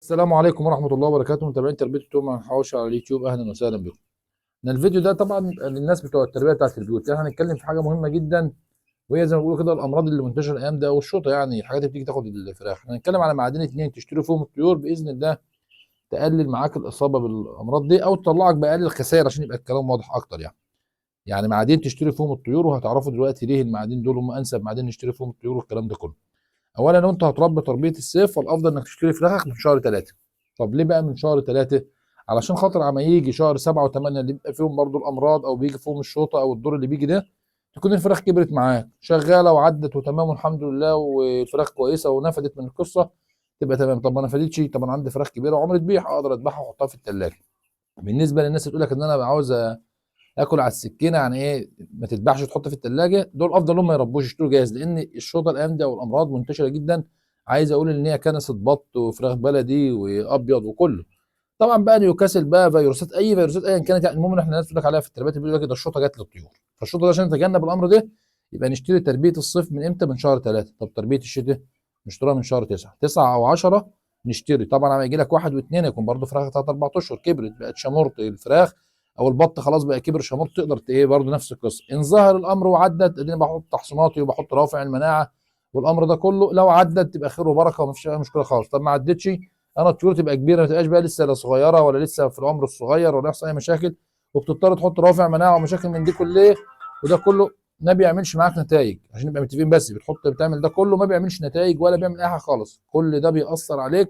السلام عليكم ورحمة الله وبركاته، متابعين تربية التوم عن حواوشي على اليوتيوب. أهلا وسهلا بكم. أنا الفيديو ده طبعا للناس بتوع التربية بتاعت البيوت، يعني هنتكلم في حاجة مهمة جدا، وهي زي ما بيقولوا كده الأمراض اللي منتشرة الأيام ده والشوطة، يعني الحاجات اللي بتيجي تاخد الفراخ. هنتكلم على معادن اتنين تشتري فيهم الطيور بإذن الله تقلل معاك الإصابة بالأمراض دي أو تطلعك بأقل الخسائر، عشان يبقى الكلام واضح أكتر. يعني معادن تشتري فيهم الطيور، وهتعرفوا دلوقتي ليه المعادن دول هم أنسب معادن نشتري فيهم الطيور والكلام ده كله. اولا لو انت هتربي تربيه الصيف فالافضل انك تشتري فراخك من شهر 3. طب ليه بقى من شهر 3؟ علشان خاطر عما يجي شهر 7 و8 اللي بيبقى فيهم برضو الامراض او بيجي فيهم الشوطه او الدور اللي بيجي ده، تكون الفراخ كبرت معاك شغاله وعدت وتمام والحمد لله، والفراخ كويسه ونفدت من القصه، تبقى تمام. طب ما نفدتش، طب انا عندي فراخ كبيره وعمري تبيع، اقدر اذبحها واحطها في الثلاجه. بالنسبه للناس اللي تقول لك ان انا عاوز اكل على السكينه، يعني ايه ما تذبحش تحط في الثلاجه، دول افضل هم ما يربوش يشتروا جاهز، لان الشوطه الايام دي او الامراض منتشره جدا. عايز اقول ان هي كنسه بط وفراخ بلدي وابيض وكله. طبعا بقى نيوكاسل بقى فيروسات، اي فيروسات ايا كانت، يعني المهم ان احنا الناس بتقول لك عليها في التربيات بيقول لك ده الشوطه جت للطيور. فالشوطه ده عشان نتجنب الامر ده يبقى نشتري تربيه الصيف من امتى؟ من شهر 3. طب تربيه الشتاء نشتريها من شهر 9 او 10. نشتري طبعا لما يجي لك واحد واثنين يكون برضه فراخ 3 4 اشهر كبرت بقت شمرت الفراخ، او البط خلاص بقى كبر شمرت، تقدر ايه برضه نفس القصه. ان ظهر الامر وعدت اديني بحط تحصيناتي وبحط رافع المناعه والامر ده كله، لو عدت تبقى خير وبركه ومفيش اي مشكله خالص. طب ما عدتش، انا الطيور تبقى كبيره، ما تبقاش بقى لسه لا صغيره ولا لسه في العمر الصغير ولا يحصل اي مشاكل، وبتضطر تحط رافع مناعه ومشاكل من دي كلها. وده كله ما بيعملش معاك نتائج، عشان نبقى متفقين. بس بتعمل ده كله ما بيعملش نتائج ولا بيعمل اي حاجه خالص، كل ده بيأثر عليك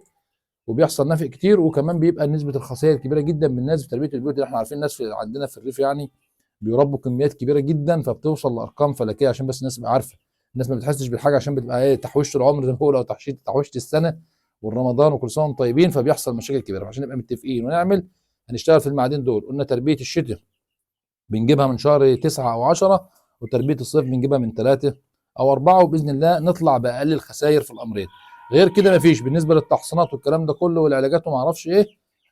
وبيحصل نفع كتير، وكمان بيبقى نسبه الخسائر كبيره جدا بالناس في تربيه البيوت. اللي احنا عارفين الناس عندنا في الريف يعني بيربوا كميات كبيره جدا، فبتوصل لارقام فلكيه، عشان بس الناس تبقى عارفه. الناس ما بتحسش بالحاجه عشان بتبقى ايه تحويشه العمر زي ما بيقولوا، او تحويشه السنه والرمضان وكل سنه وانتم طيبين، فبيحصل مشاكل كبيره. عشان نبقى متفقين ونعمل، هنشتغل في المعادن دول. قلنا تربيه الشتاء بنجيبها من شهر 9 او 10، وتربيه الصيف بنجيبها من 3 او 4، وباذن الله نطلع باقل الخسائر في الامرين. غير كده مفيش. بالنسبه للتحصينات والكلام ده كله والعلاجات وما اعرفش ايه،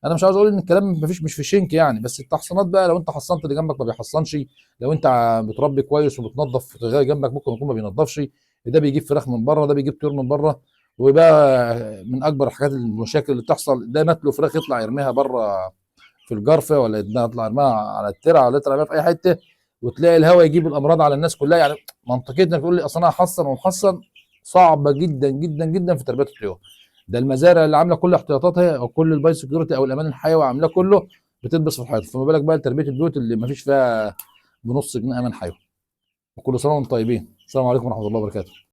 انا مش عاوز اقول ان الكلام مفيش، مش في شنك يعني، بس التحصينات بقى لو انت حصنت اللي جنبك ما بيحصنش، لو انت بتربي كويس وبتنظف غير جنبك ممكن يكون ما بينظفش، ده بيجيب فراخ من بره، ده بيجيب طيور من بره. وبقى من اكبر الحاجات المشاكل اللي بتحصل، ده نتله فراخ يطلع يرميها بره في الجرفه، ولا يطلع يرميها على الترعه، ولا يطلع يرميها في اي حته، وتلاقي الهواء يجيب الامراض على الناس كلها. يعني منطقيا انك تقول لي اصل انا هحصن ومحصن، صعبه جدا جدا جدا في تربيه الطيور. ده المزارع اللي عامله كل احتياطاتها او كل الباي سكيورتي او الامان الحيوي عاملاه كله بتلبس في الحيط، فما بالك بقى تربيه البيوت اللي ما فيش فيها بنص جنيه امان حيوي. وكل سنه وانتم طيبين. السلام عليكم ورحمه الله وبركاته.